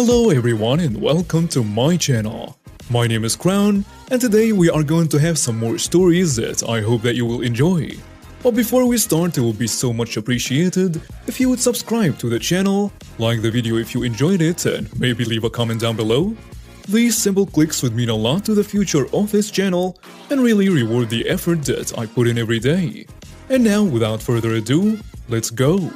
Hello everyone and welcome to my channel. My name is Crown and today we are going to have some more stories that I hope that you will enjoy. But before we start, it would be so much appreciated if you would subscribe to the channel, like the video if you enjoyed it, and maybe leave a comment down below. These simple clicks would mean a lot to the future of this channel and really reward the effort that I put in every day. And now, without further ado, let's go!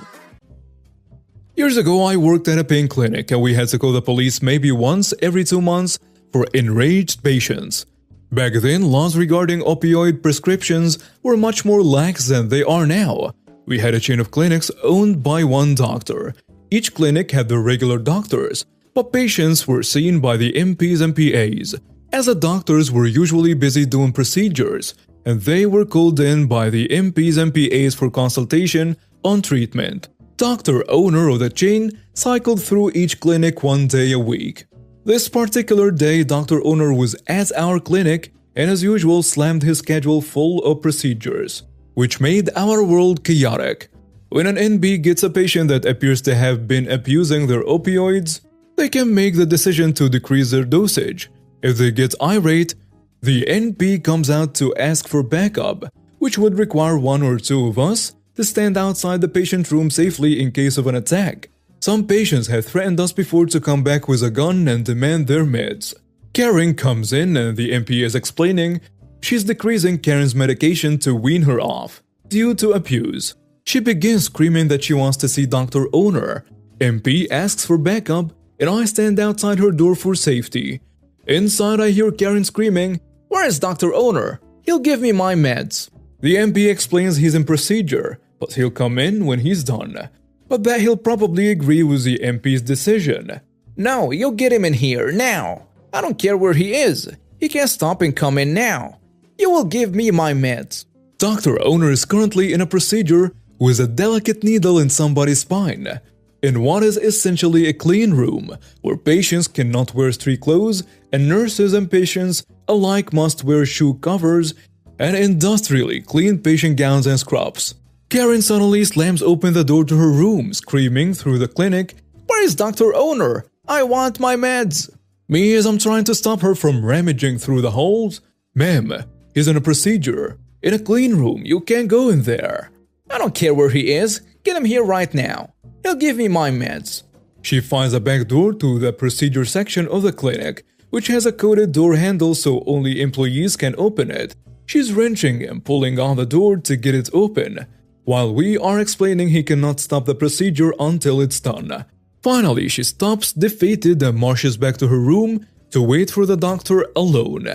Years ago, I worked at a pain clinic and we had to call the police maybe once every 2 months for enraged patients. Back then, laws regarding opioid prescriptions were much more lax than they are now. We had a chain of clinics owned by one doctor. Each clinic had their regular doctors, but patients were seen by the MPs and PAs, as the doctors were usually busy doing procedures, and they were called in by the MPs and PAs for consultation on treatment. Doctor owner of the chain cycled through each clinic 1 day a week. This particular day, doctor owner was at our clinic and as usual slammed his schedule full of procedures, which made our world chaotic. When an NB gets a patient that appears to have been abusing their opioids, they can make the decision to decrease their dosage. If they get irate, the NP comes out to ask for backup, which would require 1 or 2 of us to stand outside the patient room safely in case of an attack. Some patients have threatened us before to come back with a gun and demand their meds. Karen comes in and the MP is explaining she's decreasing Karen's medication to wean her off due to abuse. She begins screaming that she wants to see Dr. Owner. MP asks for backup and I stand outside her door for safety. Inside I hear Karen screaming, "Where is Dr. Owner? He'll give me my meds." The MP explains he's in procedure, but he'll come in when he's done. But that he'll probably agree with the MP's decision. "No, you'll get him in here, now. I don't care where he is. He can stop and come in now. You will give me my meds." Dr. Owner is currently in a procedure with a delicate needle in somebody's spine, in what is essentially a clean room, where patients cannot wear street clothes and nurses and patients alike must wear shoe covers and industrially clean patient gowns and scrubs. Karen suddenly slams open the door to her room, screaming through the clinic, "Where is Dr. Owner? I want my meds." Me as I'm trying to stop her from rummaging through the halls. "Ma'am, he's in a procedure. In a clean room, you can't go in there." "I don't care where he is. Get him here right now. He'll give me my meds." She finds a back door to the procedure section of the clinic, which has a coded door handle so only employees can open it. She's wrenching and pulling on the door to get it open, while we are explaining he cannot stop the procedure until it's done. Finally, she stops, defeated, and marches back to her room to wait for the doctor alone.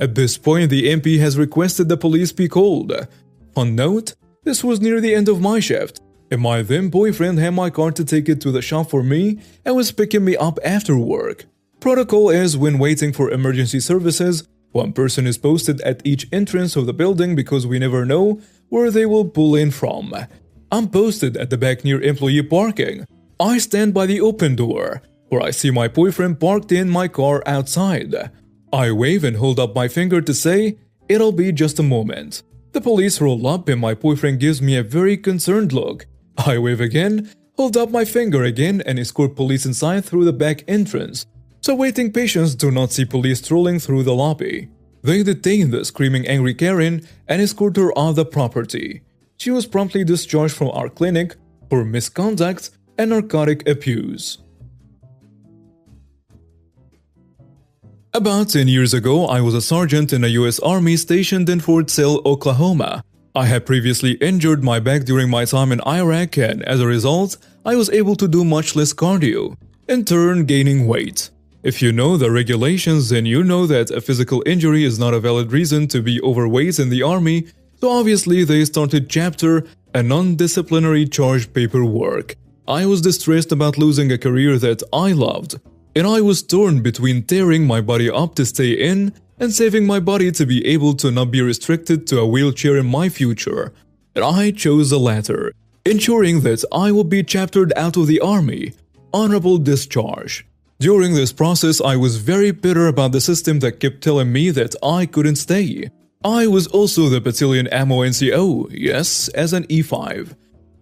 At this point, the MP has requested the police be called. Fun note, this was near the end of my shift, and my then boyfriend had my car to take it to the shop for me and was picking me up after work. Protocol is when waiting for emergency services, one person is posted at each entrance of the building because we never know where they will pull in from. I'm posted at the back near employee parking. I stand by the open door, where I see my boyfriend parked in my car outside. I wave and hold up my finger to say, "It'll be just a moment." The police roll up and my boyfriend gives me a very concerned look. I wave again, hold up my finger again and escort police inside through the back entrance, so waiting patients do not see police strolling through the lobby. They detain the screaming angry Karen and escort her off the property. She was promptly discharged from our clinic for misconduct and narcotic abuse. About 10 years ago, I was a sergeant in a US Army stationed in Fort Sill, Oklahoma. I had previously injured my back during my time in Iraq and as a result, I was able to do much less cardio, in turn gaining weight. If you know the regulations, then you know that a physical injury is not a valid reason to be overweight in the army, so obviously they started Chapter, a non-disciplinary charge paperwork. I was distressed about losing a career that I loved, and I was torn between tearing my body up to stay in and saving my body to be able to not be restricted to a wheelchair in my future. And I chose the latter, ensuring that I would be chaptered out of the army. Honorable discharge. During this process, I was very bitter about the system that kept telling me that I couldn't stay. I was also the battalion ammo NCO, yes, as an E5.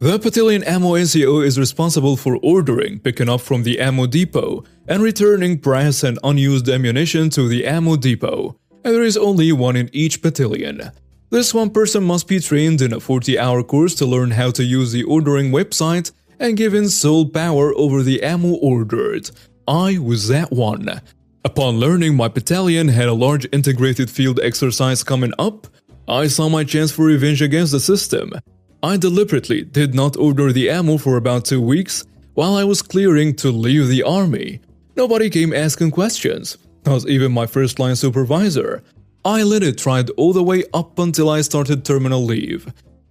The battalion ammo NCO is responsible for ordering, picking up from the ammo depot, and returning brass and unused ammunition to the ammo depot, and there is only one in each battalion. This one person must be trained in a 40-hour course to learn how to use the ordering website and given sole power over the ammo ordered. I was that one. Upon learning my battalion had a large integrated field exercise coming up, I saw my chance for revenge against the system. I deliberately did not order the ammo for about 2 weeks while I was clearing to leave the army. Nobody came asking questions, not even my first-line supervisor. I let it ride all the way up until I started terminal leave.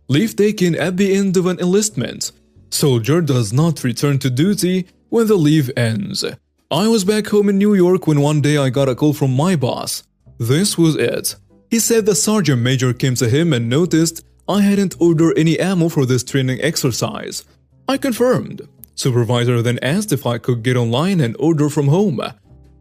Leave taken at the end of an enlistment. Soldier does not return to duty when the leave ends. I was back home in New York when one day I got a call from my boss. This was it. He said the sergeant major came to him and noticed I hadn't ordered any ammo for this training exercise. I confirmed. Supervisor then asked if I could get online and order from home.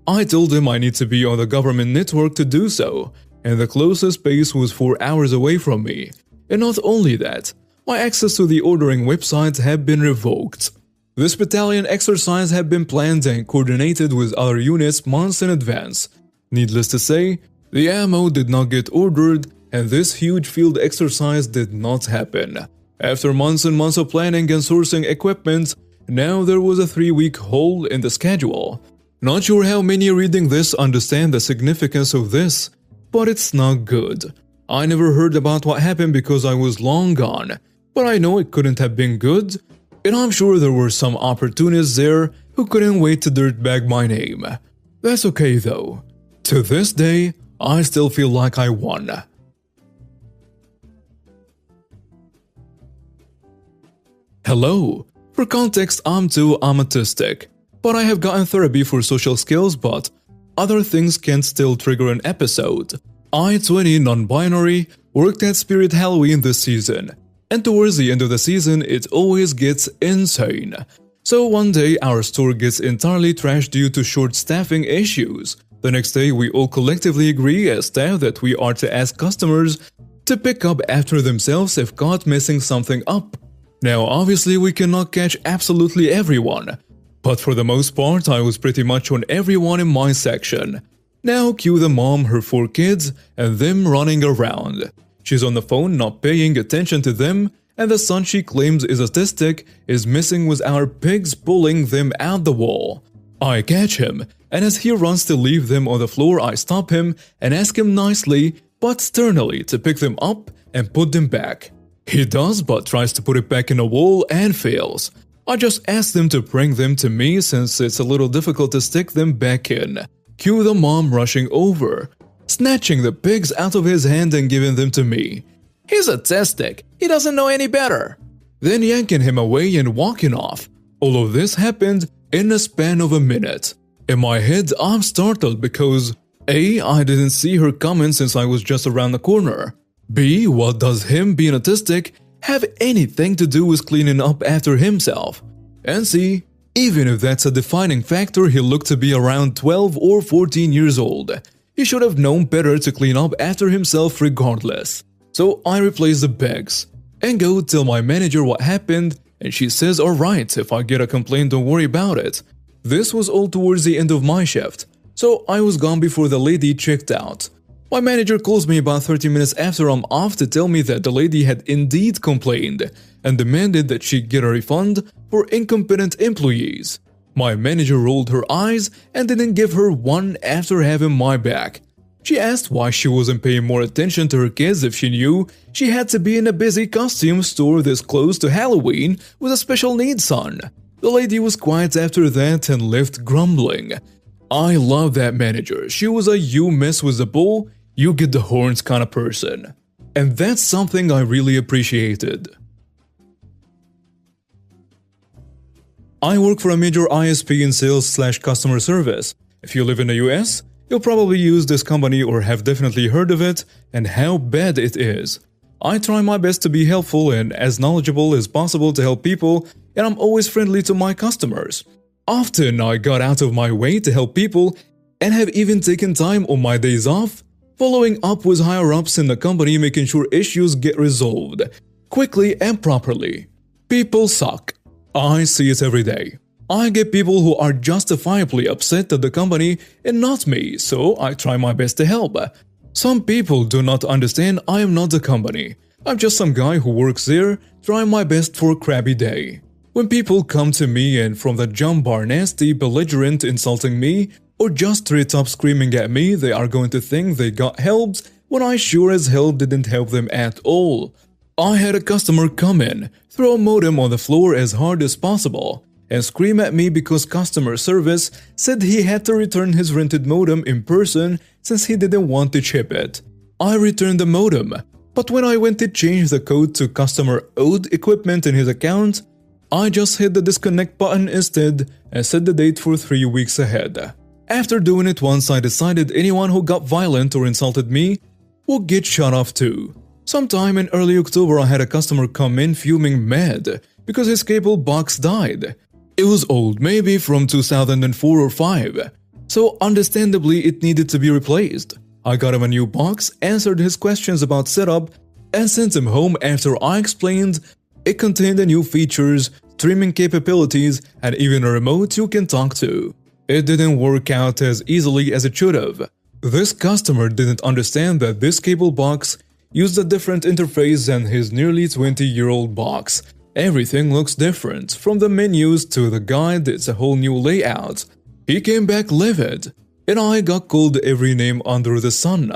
I told him I need to be on the government network to do so, and the closest base was 4 hours away from me. And not only that, my access to the ordering website had been revoked. This battalion exercise had been planned and coordinated with other units months in advance. Needless to say, the ammo did not get ordered, and this huge field exercise did not happen. After months and months of planning and sourcing equipment, now there was a 3-week hole in the schedule. Not sure how many reading this understand the significance of this, but it's not good. I never heard about what happened because I was long gone, but I know it couldn't have been good, and I'm sure there were some opportunists there who couldn't wait to dirtbag my name. That's okay though. To this day, I still feel like I won. Hello. For context, I'm too autistic, but I have gotten therapy for social skills, but other things can still trigger an episode. I, 20, non-binary, worked at Spirit Halloween this season, and towards the end of the season, it always gets insane. So one day, our store gets entirely trashed due to short staffing issues. The next day, we all collectively agree as staff that we are to ask customers to pick up after themselves if caught messing something up. Now, obviously, we cannot catch absolutely everyone, but for the most part, I was pretty much on everyone in my section. Now, cue the mom, her 4 kids, and them running around. She's on the phone, not paying attention to them, and the son she claims is autistic is messing with our pigs, pulling them out the wall. I catch him, and as he runs to leave them on the floor, I stop him and ask him nicely but sternly to pick them up and put them back. He does, but tries to put it back in the wall and fails. I just ask them to bring them to me since it's a little difficult to stick them back in. Cue the mom rushing over, snatching the pigs out of his hand and giving them to me. He's autistic, he doesn't know any better. Then yanking him away and walking off. All of this happened in a span of a minute. In my head, I'm startled because A. I didn't see her coming since I was just around the corner. B. What does him being autistic have anything to do with cleaning up after himself? And C. Even if that's a defining factor, he looked to be around 12 or 14 years old. He should have known better to clean up after himself regardless. So I replace the bags and go tell my manager what happened, and she says alright, if I get a complaint don't worry about it. This was all towards the end of my shift, so I was gone before the lady checked out. My manager calls me about 30 minutes after I'm off to tell me that the lady had indeed complained and demanded that she get a refund for incompetent employees. My manager rolled her eyes and didn't give her one after having my back. She asked why she wasn't paying more attention to her kids if she knew she had to be in a busy costume store this close to Halloween with a special needs son. The lady was quiet after that and left grumbling. I love that manager. She was a you mess with the bull, you get the horns kind of person. And that's something I really appreciated. I work for a major ISP in sales/customer service. If you live in the US, you'll probably use this company or have definitely heard of it and how bad it is. I try my best to be helpful and as knowledgeable as possible to help people, and I'm always friendly to my customers. Often I got out of my way to help people and have even taken time on my days off, following up with higher-ups in the company making sure issues get resolved quickly and properly. People suck. I see it every day. I get people who are justifiably upset at the company and not me, so I try my best to help. Some people do not understand I am not the company. I'm just some guy who works there, trying my best for a crappy day. When people come to me and from the jump are nasty, belligerent, insulting me, or just straight up screaming at me, they are going to think they got helped when I sure as hell didn't help them at all. I had a customer come in, throw a modem on the floor as hard as possible, and scream at me because customer service said he had to return his rented modem in person since he didn't want to chip it. I returned the modem, but when I went to change the code to customer owed equipment in his account, I just hit the disconnect button instead and set the date for 3 weeks ahead. After doing it once, I decided anyone who got violent or insulted me would get shut off too. Sometime in early October, I had a customer come in fuming mad because his cable box died. It was old, maybe from 2004 or 5, so understandably it needed to be replaced. I got him a new box, answered his questions about setup, and sent him home after I explained it contained the new features, streaming capabilities, and even a remote you can talk to. It didn't work out as easily as it should have. This customer didn't understand that this cable box used a different interface than his nearly 20-year-old box. Everything looks different, from the menus to the guide, it's a whole new layout. He came back livid, and I got called every name under the sun.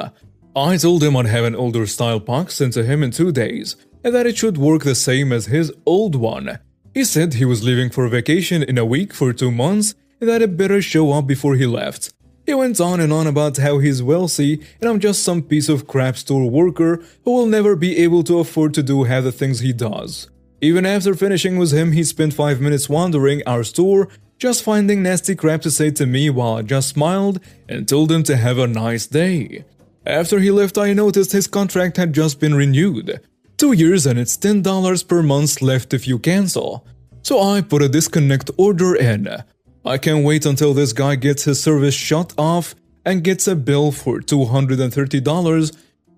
I told him I'd have an older style box sent to him in 2 days, and that it should work the same as his old one. He said he was leaving for vacation in a week for 2 months, and that it better show up before he left. He went on and on about how he's wealthy and I'm just some piece of crap store worker who will never be able to afford to do half the things he does. Even after finishing with him, he spent 5 minutes wandering our store, just finding nasty crap to say to me while I just smiled and told him to have a nice day. After he left, I noticed his contract had just been renewed. 2 years and it's $10 per month left if you cancel. So I put a disconnect order in. I can't wait until this guy gets his service shut off and gets a bill for $230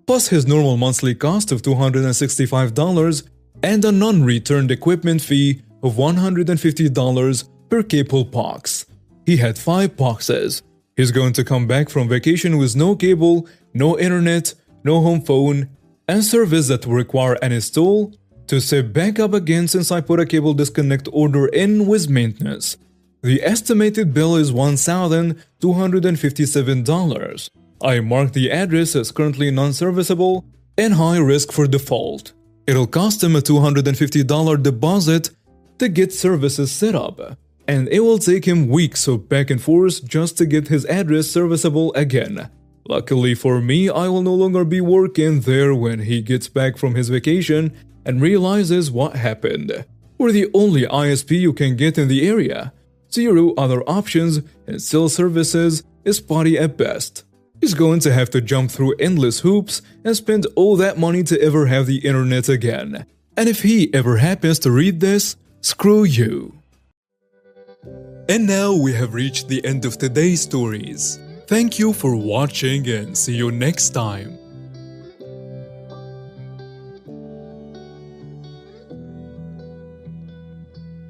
plus his normal monthly cost of $265 and a non-returned equipment fee of $150 per cable box. He had 5 boxes. He's going to come back from vacation with no cable, no internet, no home phone, and service that will require an install to set back up again since I put a cable disconnect order in with maintenance. The estimated bill is $1,257. I marked the address as currently non-serviceable and high risk for default. It'll cost him a $250 deposit to get services set up, and it will take him weeks of back and forth just to get his address serviceable again. Luckily for me, I will no longer be working there when he gets back from his vacation and realizes what happened. We're the only ISP you can get in the area. 0 other options and cell services is spotty at best. He's going to have to jump through endless hoops and spend all that money to ever have the internet again. And if he ever happens to read this, screw you. And now we have reached the end of today's stories. Thank you for watching and see you next time.